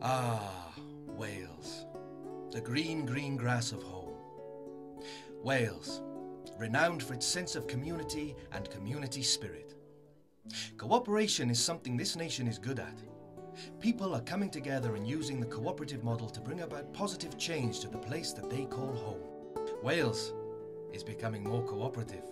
Ah, Wales, the green, green grass of home. Wales, renowned for its sense of community and community spirit. Cooperation is something this nation is good at. People are coming together and using the cooperative model to bring about positive change to the place that they call home. Wales is becoming more cooperative.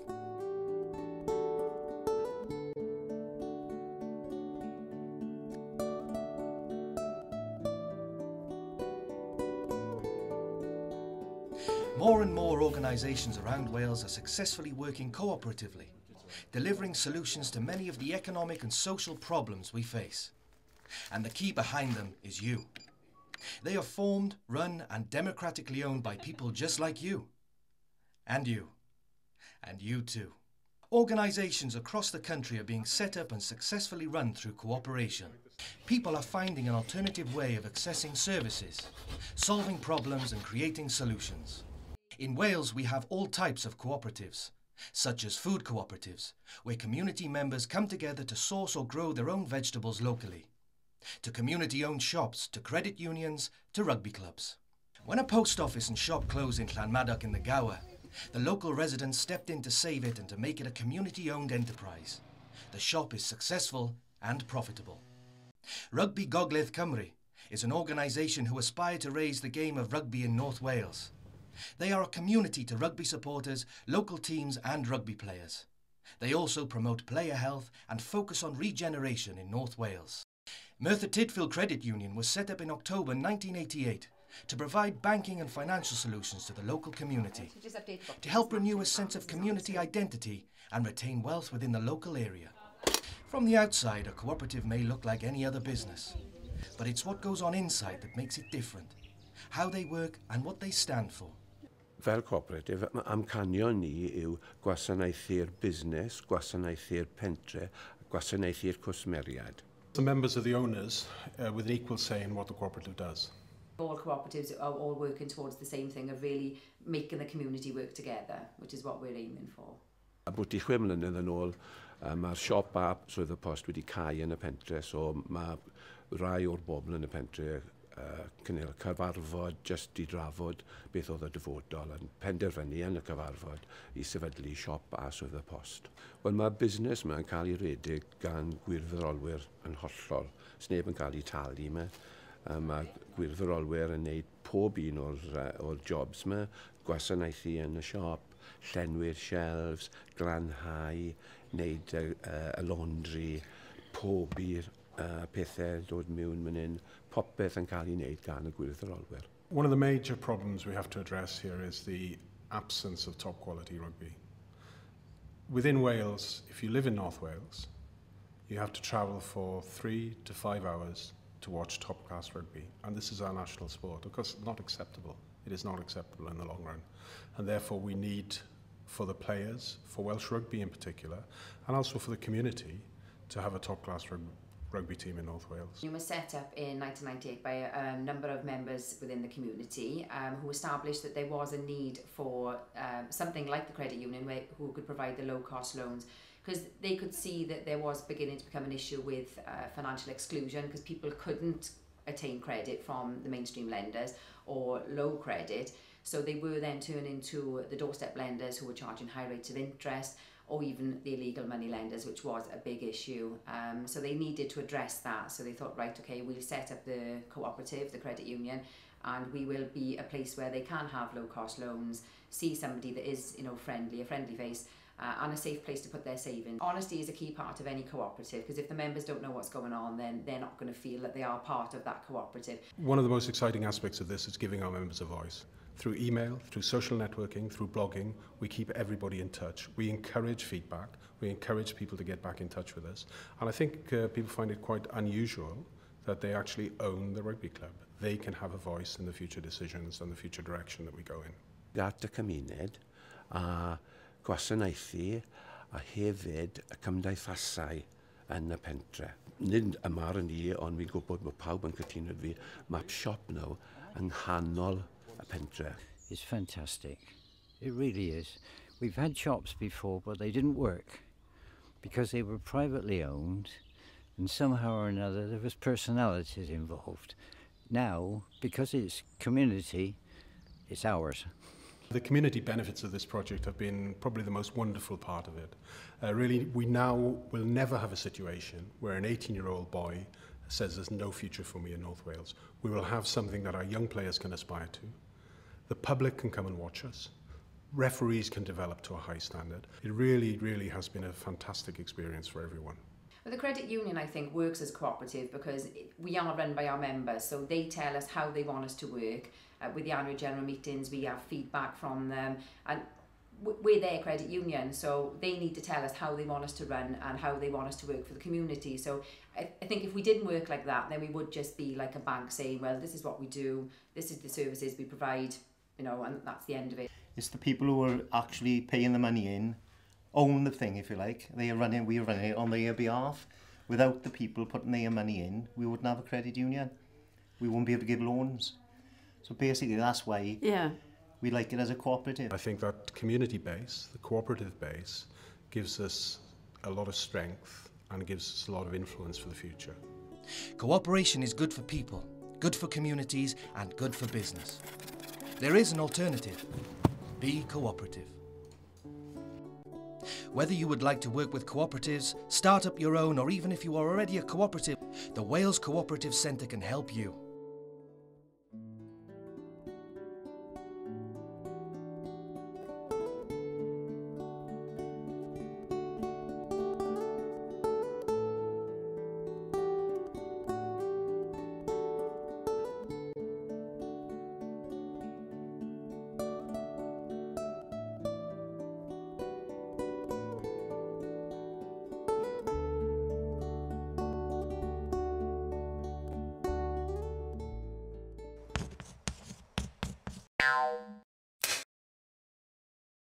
More and more organisations around Wales are successfully working cooperatively, delivering solutions to many of the economic and social problems we face. And the key behind them is you. They are formed, run and democratically owned by people just like you. And you. And you too. Organisations across the country are being set up and successfully run through cooperation. People are finding an alternative way of accessing services, solving problems and creating solutions. In Wales we have all types of cooperatives, such as food cooperatives, where community members come together to source or grow their own vegetables locally, to community-owned shops, to credit unions, to rugby clubs. When a post office and shop closed in Llanmadoc in the Gower, the local residents stepped in to save it and to make it a community-owned enterprise. The shop is successful and profitable. Rygbi Gogledd Cymru is an organisation who aspire to raise the game of rugby in North Wales. They are a community to rugby supporters, local teams and rugby players. They also promote player health and focus on regeneration in North Wales. Merthyr Credit Union was set up in October 1988 to provide banking and financial solutions to the local community, to help renew a sense of community identity and retain wealth within the local area. From the outside, a cooperative may look like any other business, but it's what goes on inside that makes it different, how they work and what they stand for. Fel cooperative, amcanion ni yw gwasanaethu'r busnes, gwasanaethu'r pentre, gwasanaethu'r cwsmeriad. The members of the owners with an equal say in what the cooperative does. All cooperatives are all working towards the same thing of really making the community work together, which is what we're aiming for. Bwti 6 mlynedd yn ôl, mae'r siop a swydd y post wedi cau yn y pentre, so mae rai o'r bobl yn y pentre cynnal cyfarfod jyst i drafod beth oedd y dyfodol yn penderfynu yn y cyfarfod i sefydlu siop a swydd y post. Wel, mae busnes yma'n cael ei redeg gan gwirfoddolwyr yn hollol. Sneb yn cael ei talu yma. Mae gwirfoddolwyr yn gwneud pob un o'r jobs yma, gwasanaethu yn y siop, llenwi'r shelves, glanhau, wneud y laundry, pob i'r pethau dod mewn fan hyn, popeth yn cael ei wneud gan y gwirfoddolwyr. One of the major problems we have to address here is the absence of top quality rugby. Within Wales, if you live in North Wales, you have to travel for 3 to 5 hours to watch top class rugby. And this is our national sport. Of course, it's not acceptable. It is not acceptable in the long run. And therefore we need, for the players, for Welsh rugby in particular, and also for the community, to have a top class rugby team in North Wales. It was set up in 1998 by a number of members within the community who established that there was a need for something like the credit union who could provide the low-cost loans, because they could see that there was beginning to become an issue with financial exclusion, because people couldn't attain credit from the mainstream lenders or low credit, so they were then turning to the doorstep lenders who were charging high rates of interest, or even the illegal money lenders, which was a big issue. So they needed to address that. So they thought, right, okay, we'll set up the cooperative, the credit union, and we will be a place where they can have low-cost loans, see somebody that is, friendly, a friendly face, and a safe place to put their savings. Honesty is a key part of any cooperative, because if the members don't know what's going on, then they're not going to feel that they are part of that cooperative. One of the most exciting aspects of this is giving our members a voice. Through email, through social networking, through blogging, we keep everybody in touch. We encourage feedback. We encourage people to get back in touch with us. And I think people find it quite unusual that they actually own the rugby club. They can have a voice in the future decisions and the future direction that we go in. At y cymuned, a gwasanaethu, a hefyd y cymdeithasau yn y pentre. Nid yma ar ni, ond fi'n gwybod bod pawb yn cytuno fi, mae siop nhw yng nghanol y pentre. It's fantastic. It really is. We've had shops before, but they didn't work because they were privately owned, and somehow or another there was personalities involved. Now, because it's community, it's ours. The community benefits of this project have been probably the most wonderful part of it. Really, we now will never have a situation where an 18-year-old boy says there's no future for me in North Wales. We will have something that our young players can aspire to. The public can come and watch us. Referees can develop to a high standard. It really, really has been a fantastic experience for everyone. Well, the credit union, I think, works as cooperative because we are run by our members, so they tell us how they want us to work. With the annual general meetings, we have feedback from them, and we're their credit union, so they need to tell us how they want us to run and how they want us to work for the community. So I think if we didn't work like that, then we would just be like a bank saying, well, this is what we do, this is the services we provide, you know, and that's the end of it. It's the people who are actually paying the money in, own the thing, if you like. We're running it on their behalf. Without the people putting their money in, we wouldn't have a credit union. We wouldn't be able to give loans. So basically that's why we like it as a cooperative. I think that community base, the cooperative base, gives us a lot of strength and gives us a lot of influence for the future. Cooperation is good for people, good for communities and good for business. There is an alternative. Be cooperative. Whether you would like to work with cooperatives, start up your own, or even if you are already a cooperative, the Wales Co-operative Centre can help you.